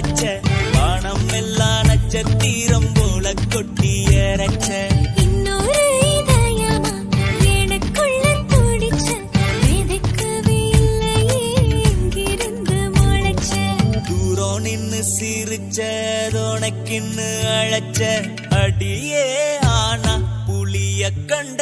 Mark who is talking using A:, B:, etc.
A: அணைச்ச வானம் எல்லாம் நட்சத்திரம் போல கொட்டி அரைச்ச
B: இன்னொரு இதயமா எனக்குள்ள துடிச்ச எதுக்கவே இல்லையே எங்கிருந்து முளைச்ச
A: தூரம் நின்னு சிரிச்ச உனக்கின்னு அழைச்ச அடியே ஆனா புளிய கண்ட